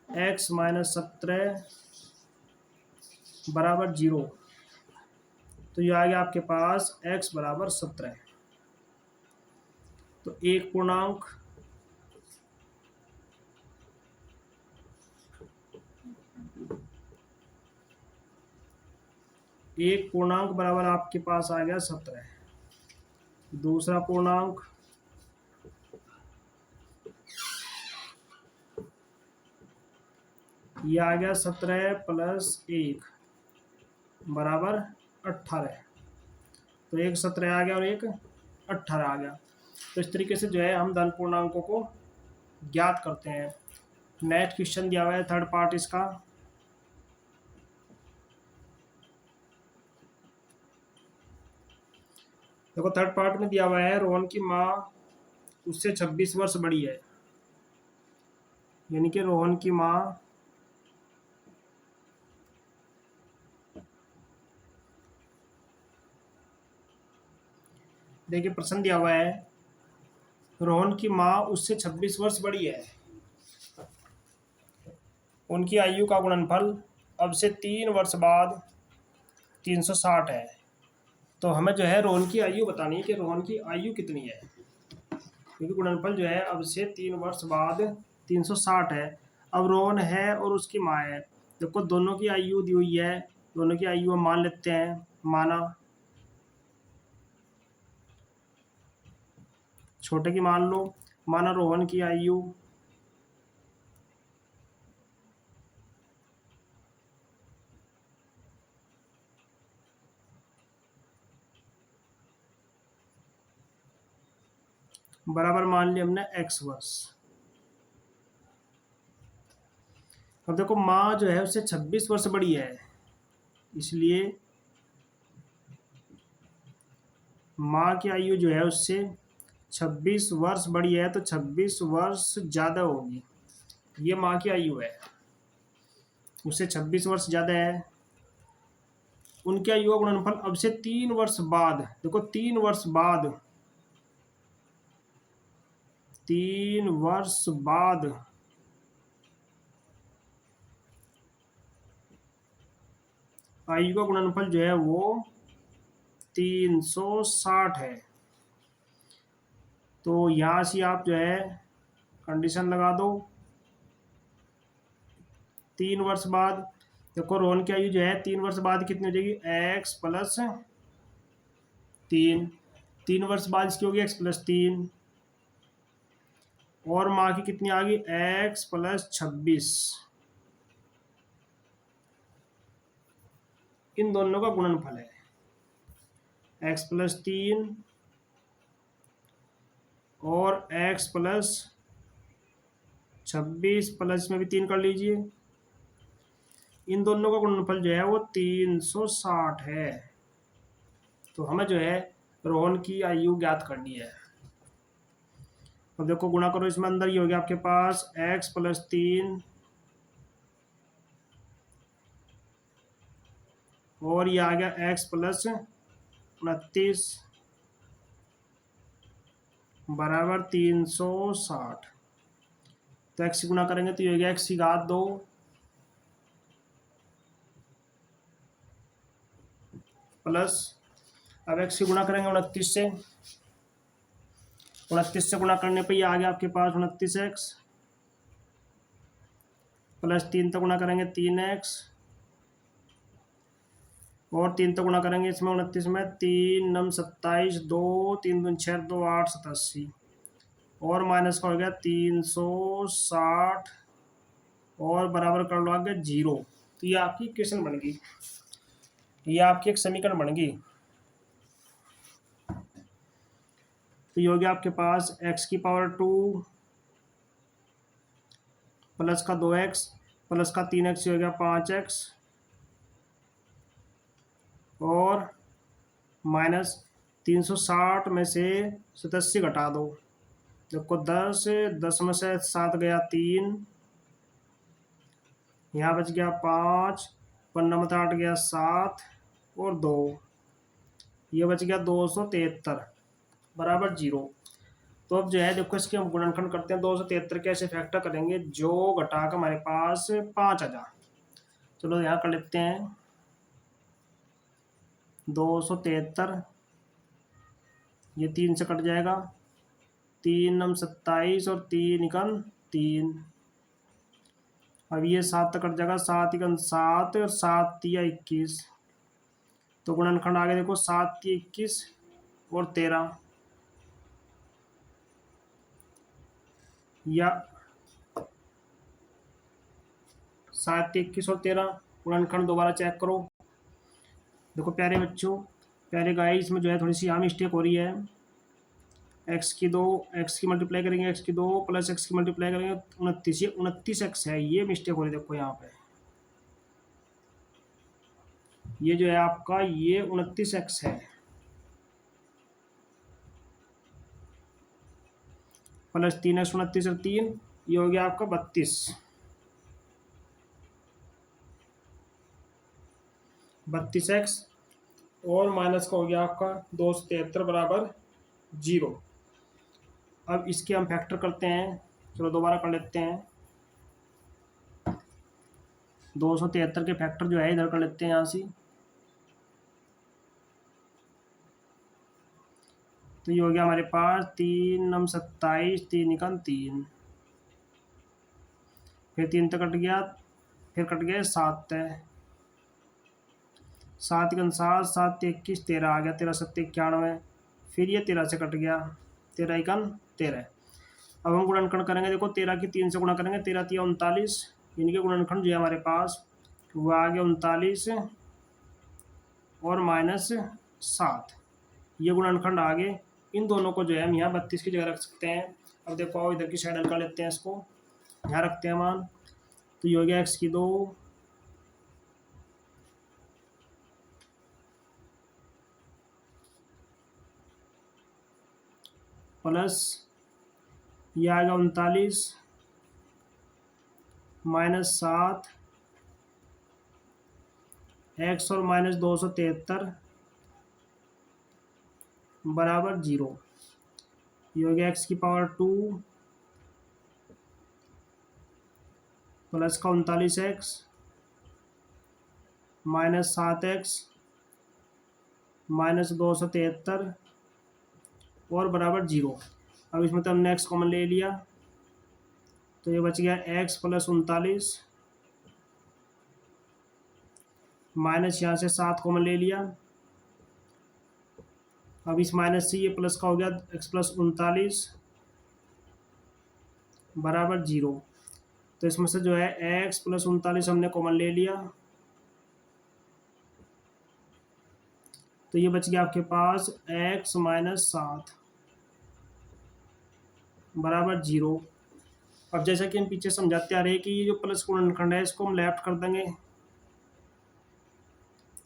x - 17 बराबर 0, तो ये आ गया आपके पास x बराबर 17। तो एक पूर्णांक बराबर आपके पास आ गया 17। दूसरा पूर्णांक ये आ गया 17 + 1 बराबर 18। तो एक 17 आ गया और एक 18 आ गया। तो इस तरीके से जो है हम धन पूर्णांकों को ज्ञात करते हैं। नेक्स्ट क्वेश्चन दिया हुआ है थर्ड पार्ट इसका। देखो थर्ड पार्ट में दिया हुआ है रोहन की माँ उससे 26 वर्ष बड़ी है, यानी कि रोहन की माँ देखिए प्रश्न दिया हुआ है रोहन की माँ उससे 26 वर्ष बड़ी है, उनकी आयु का गुणनफल अब से 3 वर्ष बाद 360 है। तो हमें जो है रोहन की आयु बतानी है कि रोहन की आयु कितनी है, क्योंकि गुणनफल जो है अब से 3 वर्ष बाद 360 है। अब रोहन है और उसकी माँ है, देखो दोनों की आयु दी हुई है, दोनों की आयु हम मान लेते हैं। माना छोटे की मान लो, माना रोहन की आयु बराबर मान लिया हमने x वर्ष। अब देखो माँ जो है उससे 26 वर्ष बड़ी है, इसलिए माँ की आयु जो है उससे 26 वर्ष बड़ी है, तो 26 वर्ष ज़्यादा होगी। ये माँ की आयु है, उससे 26 वर्ष ज़्यादा है। उनकी आयु का गुणनफल अब से 3 वर्ष बाद, देखो 3 वर्ष बाद, 3 वर्ष बाद आयु का गुणनफल जो है वो 360 है। तो यहाँ से आप जो है कंडीशन लगा दो। 3 वर्ष बाद देखो रोहन की आयु जो है 3 वर्ष बाद कितनी हो जाएगी, x + 3। 3 वर्ष बाद इसकी होगी x + 3 और माँ की कितनी आ गई x + 26। इन दोनों का गुणनफल है x + 3 और x + 26 प्लस में भी 3 कर लीजिए। इन दोनों का गुणनफल जो है वो 360 है। तो हमें जो है रोहन की आयु ज्ञात करनी है। अब देखो गुणा करो इसमें, अंदर ये हो गया आपके पास x + 3 और ये आ गया x + 29 बराबर 360। तो x से गुणा करेंगे तो ये हो गया x की घात 2 प्लस, अब x से गुणा करेंगे 29 से, 29 से गुणा करने पे ये आ गया आपके पास 29x प्लस 3 तो गुणा करेंगे 3x और 3 तो गुणा करेंगे इसमें 29 में, 3 9 27, 2 3 दूनी 6, 2 8 87 और माइनस का हो गया 360 और बराबर कर लो आगे 0। तो ये आपकी इक्वेशन बन गई, ये आपकी एक समीकरण बन गई। तो ये हो गया आपके पास x⁻² प्लस का 2x प्लस का 3x, ये हो गया 5x और माइनस 360 में से 87 घटा दो, देखो 10 में से 7 गया 3, यहाँ बच गया 5, 15 में 8 गया 7 और 2, ये बच गया 273 बराबर 0। तो अब जो है देखो इसके हम गुणनखंड करते हैं, 273 कैसे फैक्टर करेंगे, जो घटा कर हमारे पास 5 आ जा। चलो यहाँ कर लेते हैं 273, ये 3 से कट जाएगा, 3 नम 27 और 3 इकन 3, अब ये 7 तक कट जाएगा, 7 इकन 7 और 7 तिया 21, तो गुणनखंड आगे देखो 7 तिया 21 और 13, या 7 तिया 21 और 13, गुणनखंड दोबारा चेक करो। देखो प्यारे बच्चों, प्यारे गाइस, इसमें जो है थोड़ी सी यहाँ मिस्टेक हो रही है, x की मल्टीप्लाई करेंगे x की 2 प्लस x की मल्टीप्लाई करेंगे 29, ये 29x है, ये मिस्टेक हो रही है। देखो यहाँ पे ये जो है आपका ये 29x है, प्लस 3x 29 और 3, ये हो गया आपका 32x और माइनस का हो गया आपका 273 बराबर 0। अब इसके हम फैक्टर करते हैं, चलो दोबारा कर लेते हैं, 273 के फैक्टर जो है इधर कर लेते हैं यहाँ से, तो ये हो गया हमारे पास 3 नम 27, 3 इकन 3, फिर 3 तक कट गया, फिर कट गया 7 है, 7 इकन 7, 7 ते 21, 13 आ गया, 13 7 91, फिर ये 13 से कट गया, 13 इकन 13। अब हम गुणनखंड करेंगे, देखो 13 की 3 से गुणा करेंगे, 13 तिया 39, इनके गुणनखंड जो है हमारे पास वो आ गया 39 और माइनस 7, ये गुणनखंड आ गए। इन दोनों को जो है हम यहाँ 32 की जगह रख सकते हैं। अब देखो इधर की साइड हल्का लेते हैं, इसको यहाँ रखते हैं मान, तो ये हो गया x की 2 प्लस ये आएगा 39 माइनस 7 x और माइनस 273 बराबर 0, ये हो गया x⁻² प्लस का 39x माइनस 7x माइनस 273 और बराबर 0। अब इसमें तो हमने x कॉमन ले लिया, तो ये बच गया x प्लस 39 माइनस यहाँ से 7 कॉमन ले लिया, अब इस माइनस से ये प्लस का हो गया x प्लस 39 बराबर 0। तो इसमें से जो है x प्लस 39 हमने कॉमन ले लिया, तो ये बच गया आपके पास x माइनस 7 बराबर 0। अब जैसा कि हम पीछे समझाते आ रहे हैं कि ये जो प्लस गुणनखंड है इसको हम लेफ्ट कर देंगे,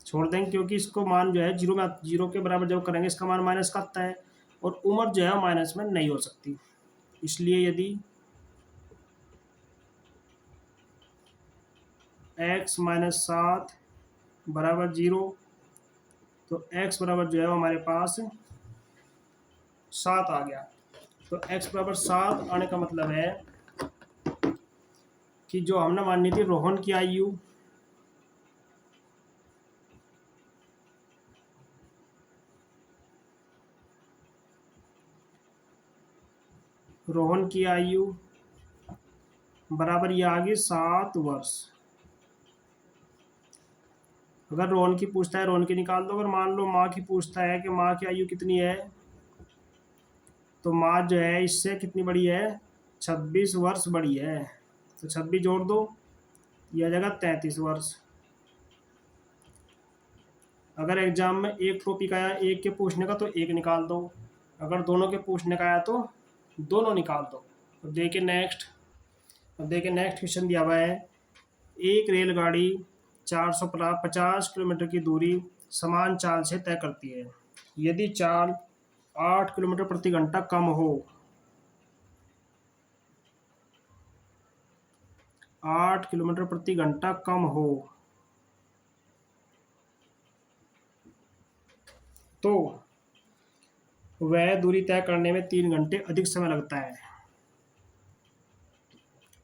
छोड़ देंगे, क्योंकि इसको मान जो है 0 के बराबर जब करेंगे इसका मान माइनस का आता है और उम्र जो है माइनस में नहीं हो सकती, इसलिए यदि x माइनस 7 बराबर 0 तो x बराबर जो है वो हमारे पास 7 आ गया। तो x बराबर 7 आने का मतलब है कि जो हमने मानी थी रोहन की आयु, रोहन की आयु बराबर ये आ गई 7 वर्ष। अगर रोहन की पूछता है रोहन की निकाल दो, अगर मान लो माँ की पूछता है कि माँ की आयु कितनी है, तो माँ जो है इससे कितनी बड़ी है, 26 वर्ष बड़ी है, तो 26 जोड़ दो, यह आ जाएगा 33 वर्ष। अगर एग्जाम में एक टॉपिक आया एक के पूछने का तो एक निकाल दो, अगर दोनों के पूछने का आया तो दोनों निकाल दो। अब देखिए नेक्स्ट क्वेश्चन दिया हुआ है, एक रेलगाड़ी 450 किलोमीटर की दूरी समान चाल से तय करती है। यदि चाल 8 किलोमीटर प्रति घंटा कम हो, 8 किलोमीटर प्रति घंटा कम हो तो वह दूरी तय करने में 3 घंटे अधिक समय लगता है।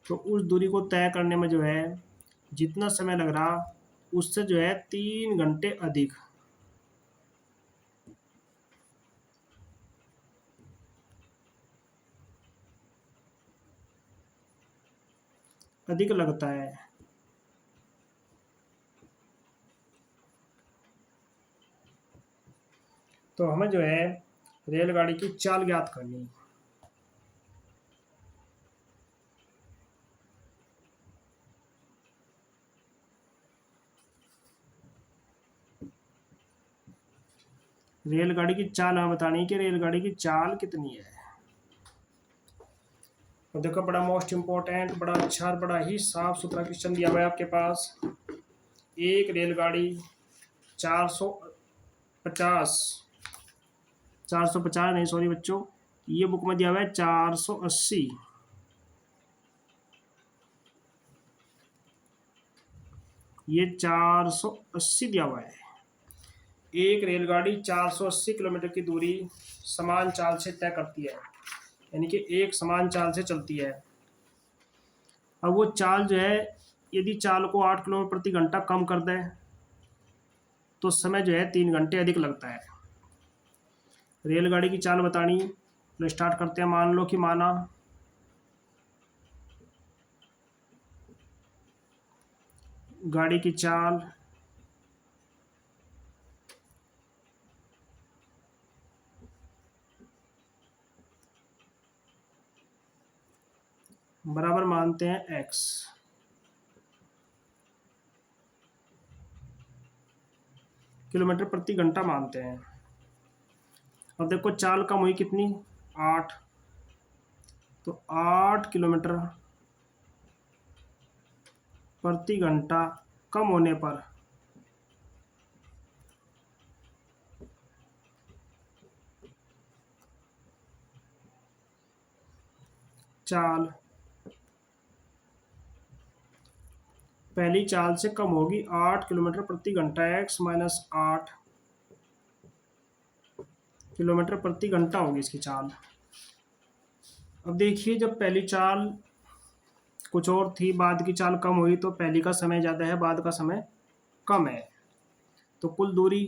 तो उस दूरी को तय करने में जो है जितना समय लग रहा उससे जो है 3 घंटे अधिक। अधिक लगता है। तो हमें जो है रेलगाड़ी की चाल ज्ञात करनी है। रेलगाड़ी की चाल हमें बतानी है कि रेलगाड़ी की चाल कितनी है। और देखो बड़ा मोस्ट इम्पोर्टेंट, बड़ा अच्छा और बड़ा ही साफ सुथरा क्वेश्चन दिया हुआ है आपके पास। एक रेलगाड़ी 450 450 नहीं सॉरी बच्चों, ये बुक में दिया हुआ है 480। ये 480 दिया हुआ है। एक रेलगाड़ी 480 किलोमीटर की दूरी समान चाल से तय करती है, यानी कि एक समान चाल से चलती है। अब वो चाल जो है यदि चाल को 8 किलोमीटर प्रति घंटा कम कर दें तो समय जो है 3 घंटे अधिक लगता है। रेलगाड़ी की चाल बतानी, तो स्टार्ट करते हैं। मान लो कि माना गाड़ी की चाल बराबर मानते हैं x, किलोमीटर प्रति घंटा मानते हैं। अब देखो चाल कम हुई कितनी, 8, तो 8 किलोमीटर प्रति घंटा कम होने पर चाल पहली चाल से कम होगी 8 किलोमीटर प्रति घंटा, x माइनस 8 किलोमीटर प्रति घंटा होगी इसकी चाल। अब देखिए जब पहली चाल कुछ और थी, बाद की चाल कम हुई, तो पहली का समय ज़्यादा है, बाद का समय कम है। तो कुल दूरी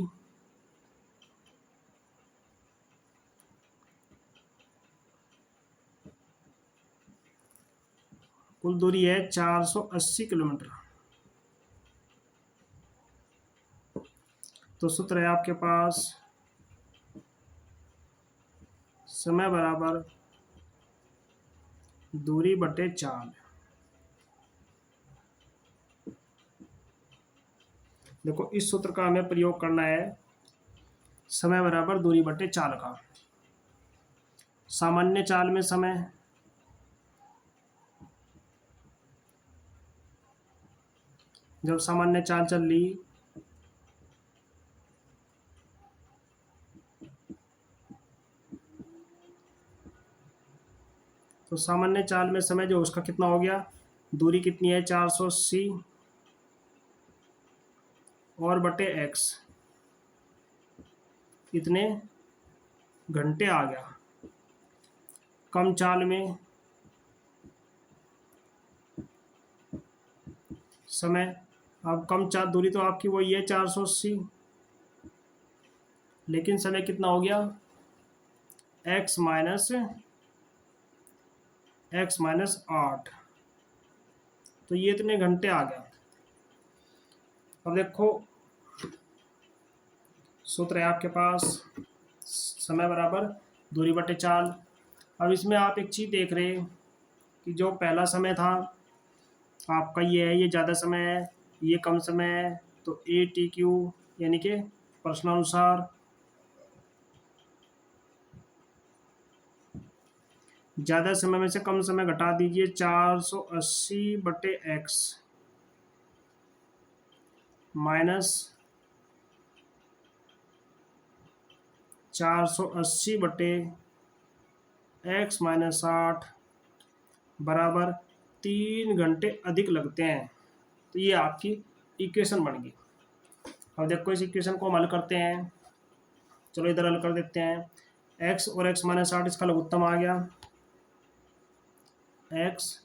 है 480 किलोमीटर। तो सूत्र है आपके पास समय बराबर दूरी बटे चाल। देखो इस सूत्र का हमें प्रयोग करना है समय बराबर दूरी बटे चाल का। सामान्य चाल में समय जब सामान्य चाल चल रही तो सामान्य चाल में समय जो उसका कितना हो गया, दूरी कितनी है 480 और बटे x, इतने घंटे आ गया। कम चाल में समय, अब कम चाल दूरी तो आपकी वही है 480, लेकिन समय कितना हो गया x माइनस 8, तो ये इतने घंटे आ गया। अब देखो सूत्र है आपके पास समय बराबर दूरी बटे चाल। अब इसमें आप एक चीज़ देख रहे हैं कि जो पहला समय था आपका ये है, ये ज़्यादा समय है, ये कम समय है, तो ATQ यानी कि प्रश्नानुसार ज़्यादा समय में से कम समय घटा दीजिए। 480/x माइनस 480/x माइनस 60 बराबर 3 घंटे अधिक लगते हैं। तो ये आपकी इक्वेशन बन गई। अब देखो इस इक्वेशन को हम हल करते हैं। चलो इधर हल कर देते हैं। x और x माइनस 60 इसका लघुत्तम आ गया। x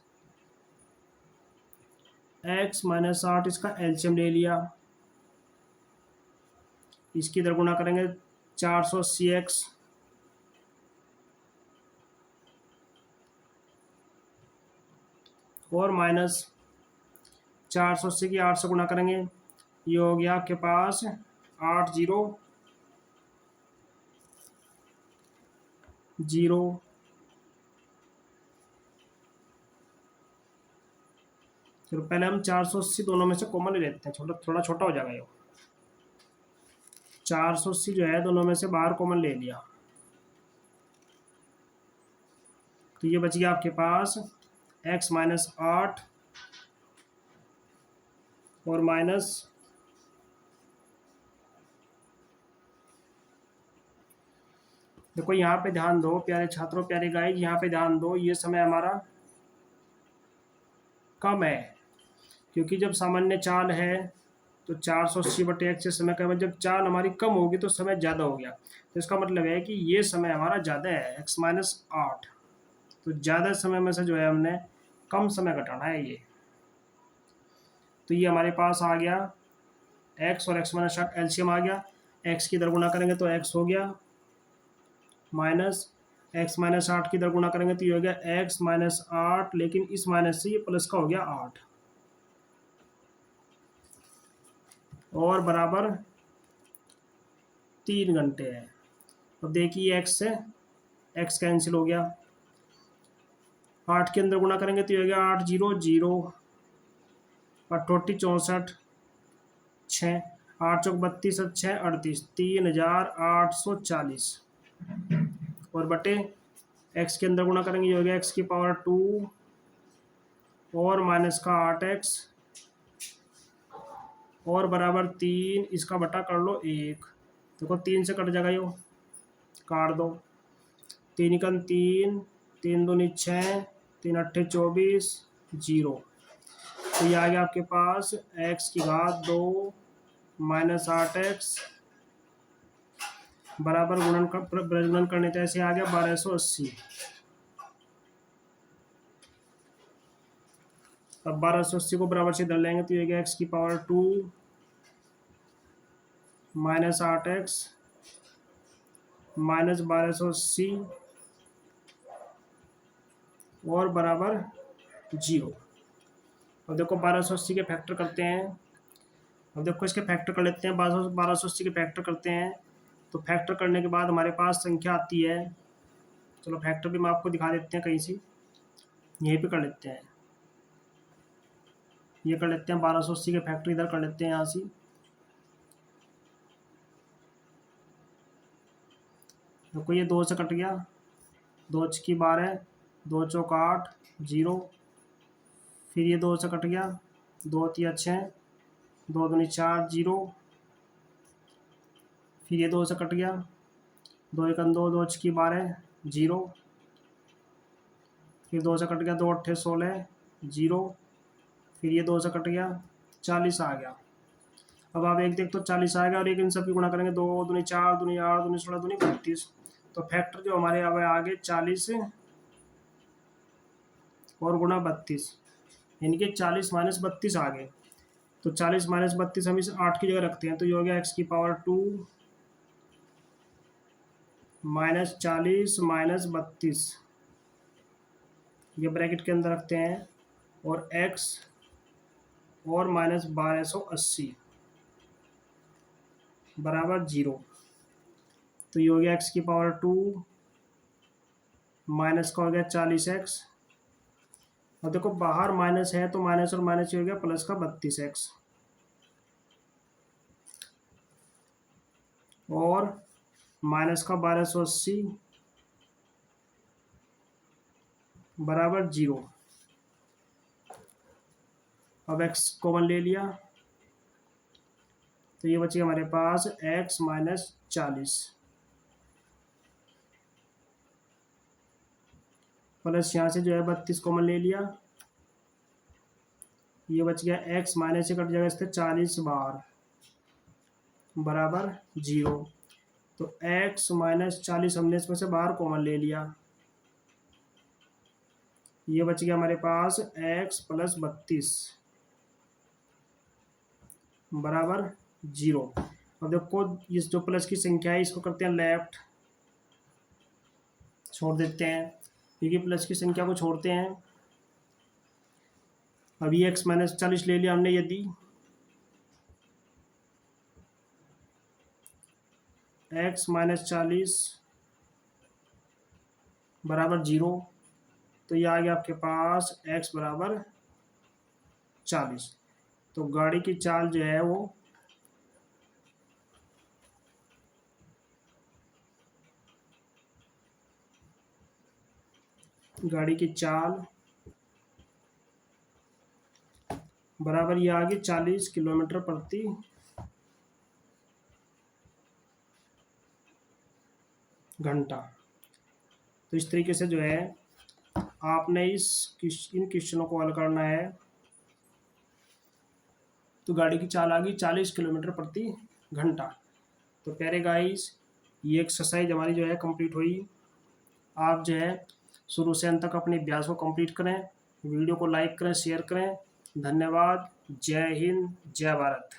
माइनस 60 इसका एलसीएम ले लिया। इसकी इधर गुणा करेंगे 480x और माइनस 480 की 8 से गुणा करेंगे। ये हो गया आपके पास 80 चलो पहले हम 480 दोनों में से कॉमन ले लेते हैं। थोड़ा छोटा हो जाएगा ये। 480 जो है दोनों में से बाहर कॉमन ले लिया, तो ये बच गया आपके पास x माइनस 8 और माइनस देखो यहाँ पे ध्यान दो प्यारे छात्रों, प्यारे गाइड, यहाँ पे ध्यान दो। ये समय हमारा कम है, क्योंकि जब सामान्य चाल है तो 480/x से समय कम है। जब चाल हमारी कम होगी तो समय ज़्यादा हो गया, तो इसका मतलब है कि ये समय हमारा ज़्यादा है, x माइनस 8। तो ज़्यादा समय में से जो है हमने कम समय घटाना है ये। तो ये हमारे पास आ गया x और x माइनस 8 एलसीएम आ गया। x की इधर गुणा करेंगे तो x हो गया माइनस x माइनस 8 की इधर गुणा करेंगे तो ये हो गया x माइनस 8, लेकिन इस माइनस से ये प्लस का हो गया 8 और बराबर 3 घंटे है। अब देखिए x से x कैंसिल हो गया। 8 के अंदर गुणा करेंगे तो ये हो गया 8 0 0 और 64 6 8 चौक 32 और 6 38 3840 और बटे x के अंदर गुणा करेंगे ये हो गया x की पावर 2 और माइनस का 8x और बराबर 3, इसका बटा कर लो 1। देखो 3 से कट जाएगा, यो काट दो। 3 1 3 3 2 6 3 8 24 0। तो ये आ गया आपके पास x की घात 2 माइनस 8x बराबर गुणन करने तो ऐसे आ गया 1280। अब 1280 को बराबर से इधर लेंगे तो ये गया x की पावर 2 माइनस 8x माइनस 1280 और बराबर 0। अब देखो 1280 के फैक्टर करते हैं। अब देखो इसके फैक्टर कर लेते हैं। 1280 के फैक्टर करते हैं तो फैक्टर करने के बाद हमारे पास संख्या आती है। चलो फैक्टर भी मैं आपको दिखा देते हैं कहीं से, यहीं पे कर लेते हैं। ये कर लेते हैं 1280 के फैक्टर इधर कर लेते हैं यहाँ से। देखो ये 2 से कट गया, 2 छकी 12 2 चौक 8 0। फिर ये 2 से कट गया, 2 तिया 6 2 दूनी 4 0। फिर ये 2 से कट गया, 2 1 2 2 छकी 12 0। फिर 2 से कट गया, 2 8 16 0। फिर ये 2 से कट गया, 40 आ गया। अब आप एक देख तो 40 आएगा और एक इन सब की गुणा करेंगे, 2 दूनी 4 दूनी 8 दूनी 16 दूनी 32। तो फैक्टर जो हमारे अब आगे 40 और गुणा 32, यानी कि 40 माइनस 32 आ गए। तो 40 माइनस 32 हम इस 8 की जगह रखते हैं तो ये हो गया x की पावर 2 माइनस 40 माइनस 32, ये ब्रैकेट के अंदर रखते हैं और x और माइनस 1280 बराबर 0। तो ये हो गया x की पावर 2 माइनस का हो गया 40x। अब देखो बाहर माइनस है तो माइनस और माइनस हो गया प्लस का 32x। और माइनस का 1280 बराबर 0। अब x कॉमन ले लिया तो ये बचेगा हमारे पास x माइनस 40 प्लस यहाँ से जो है 32 कॉमन ले लिया, ये बच गया x माइनस से कट जाएगा इससे 40 बार बराबर 0। तो x माइनस 40 हमने इसमें से बाहर कॉमन ले लिया, ये बच गया हमारे पास x प्लस 32 बराबर 0। अब देखो इस जो प्लस की संख्या है इसको करते हैं लेफ्ट, छोड़ देते हैं क्योंकि प्लस की संख्या को छोड़ते हैं। अभी x माइनस 40 ले लिया हमने, यदि x माइनस 40 बराबर 0 तो ये आ गया आपके पास x बराबर 40। तो गाड़ी की चाल जो है वो गाड़ी की चाल बराबर ये आ गई 40 किलोमीटर प्रति घंटा। तो इस तरीके से जो है आपने इन क्वेश्चनों को हल करना है। तो गाड़ी की चाल आ गई 40 किलोमीटर प्रति घंटा। तो प्यारे गाइस, ये एक्सरसाइज हमारी जो है कंप्लीट हुई। आप जो है शुरू से अंत तक अपने अभ्यास को कंप्लीट करें, वीडियो को लाइक करें, शेयर करें। धन्यवाद। जय हिंद, जय भारत।